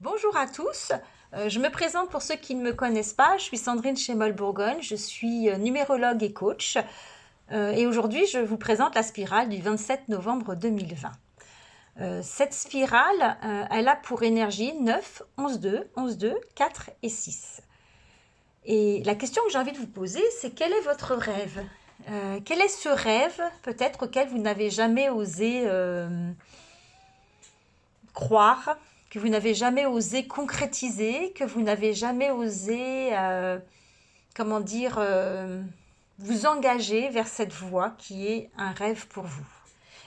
Bonjour à tous, je me présente pour ceux qui ne me connaissent pas, je suis Sandrine chez Moll Bourgogne, je suis numérologue et coach et aujourd'hui je vous présente la spirale du 27 novembre 2020. Cette spirale, elle a pour énergie 9, 11-2, 11-2, 4 et 6. Et la question que j'ai envie de vous poser, c'est quel est votre rêve? Quel est ce rêve peut-être auquel vous n'avez jamais osé croire, que vous n'avez jamais osé concrétiser, que vous n'avez jamais osé, comment dire, vous engager vers cette voie qui est un rêve pour vous.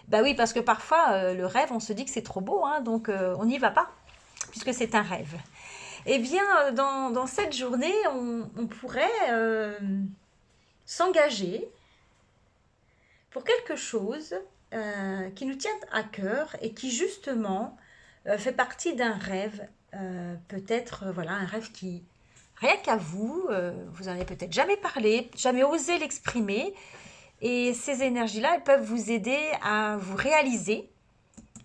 Bah oui, parce que parfois, le rêve, on se dit que c'est trop beau, hein, donc on n'y va pas, puisque c'est un rêve. Eh bien, dans cette journée, on pourrait s'engager pour quelque chose qui nous tient à cœur et qui justement fait partie d'un rêve, peut-être voilà, un rêve qui, rien qu'à vous, vous en avez peut-être jamais parlé, jamais osé l'exprimer, et ces énergies-là, elles peuvent vous aider à vous réaliser.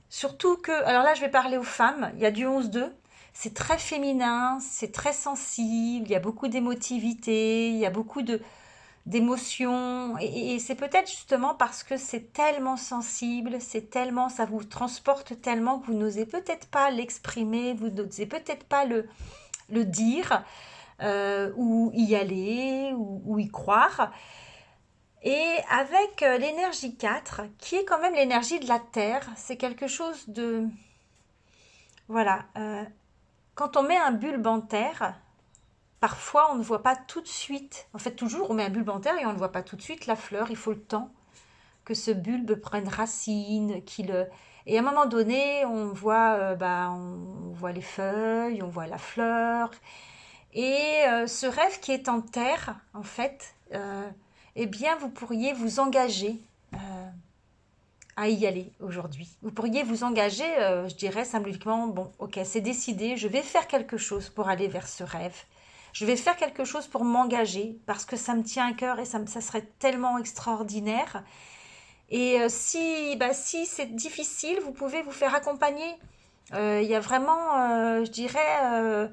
Surtout que, alors là, je vais parler aux femmes, il y a du 11-2, c'est très féminin, c'est très sensible, il y a beaucoup d'émotivité, il y a beaucoup d'émotions, et c'est peut-être justement parce que c'est tellement sensible, c'est tellement, ça vous transporte tellement que vous n'osez peut-être pas l'exprimer, vous n'osez peut-être pas le dire, ou y aller, ou y croire. Et avec l'énergie 4, qui est quand même l'énergie de la Terre, c'est quelque chose de... Voilà, quand on met un bulbe en terre, parfois on ne voit pas tout de suite, en fait toujours on met un bulbe en terre et on ne voit pas tout de suite la fleur, il faut le temps que ce bulbe prenne racine, et à un moment donné on voit, on voit les feuilles, on voit la fleur, et ce rêve qui est en terre, en fait, eh bien vous pourriez vous engager à y aller aujourd'hui. Vous pourriez vous engager, je dirais symboliquement, bon, ok, c'est décidé, je vais faire quelque chose pour aller vers ce rêve. Je vais faire quelque chose pour m'engager parce que ça me tient à cœur et ça serait tellement extraordinaire. Et si c'est difficile, vous pouvez vous faire accompagner. Il y a vraiment, je dirais,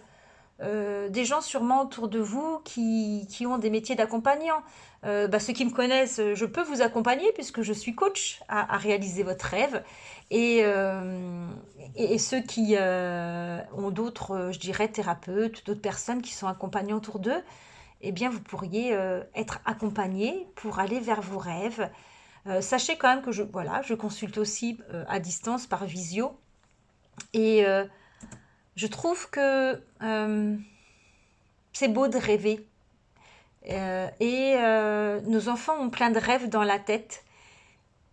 des gens sûrement autour de vous qui ont des métiers d'accompagnant. Ceux qui me connaissent, je peux vous accompagner puisque je suis coach à réaliser votre rêve. Et, euh, et ceux qui ont d'autres, je dirais, thérapeutes, d'autres personnes qui sont accompagnants autour d'eux, eh bien, vous pourriez être accompagné pour aller vers vos rêves. Sachez quand même que je consulte aussi à distance par visio. Et je trouve que c'est beau de rêver. Nos enfants ont plein de rêves dans la tête.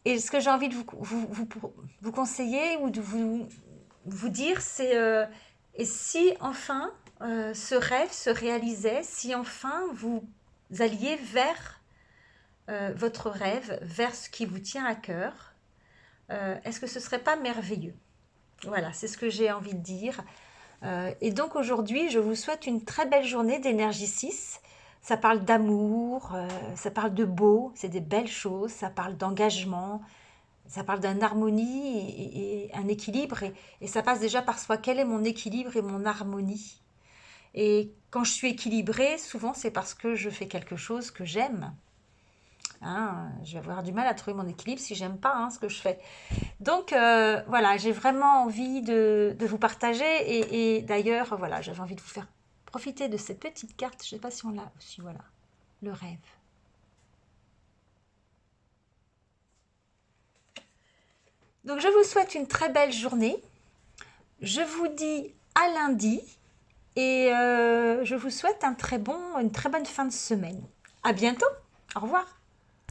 Et ce que j'ai envie de vous conseiller ou de vous dire, c'est et si enfin ce rêve se réalisait, si enfin vous alliez vers votre rêve, vers ce qui vous tient à cœur, est-ce que ce serait pas merveilleux? Voilà, c'est ce que j'ai envie de dire. Et donc aujourd'hui, je vous souhaite une très belle journée d'énergie 6. Ça parle d'amour, ça parle de beau, c'est des belles choses, ça parle d'engagement, ça parle d'une harmonie et un équilibre. Et ça passe déjà par soi. Quel est mon équilibre et mon harmonie? Et quand je suis équilibrée, souvent c'est parce que je fais quelque chose que j'aime. Hein, je vais avoir du mal à trouver mon équilibre si j'aime pas ce que je fais. Donc voilà, j'ai vraiment envie de vous partager et d'ailleurs, voilà, j'avais envie de vous faire profiter de cette petite carte. Je ne sais pas si on l'a aussi, voilà, le rêve. Donc je vous souhaite une très belle journée. Je vous dis à lundi et je vous souhaite une très bonne fin de semaine. À bientôt. Au revoir.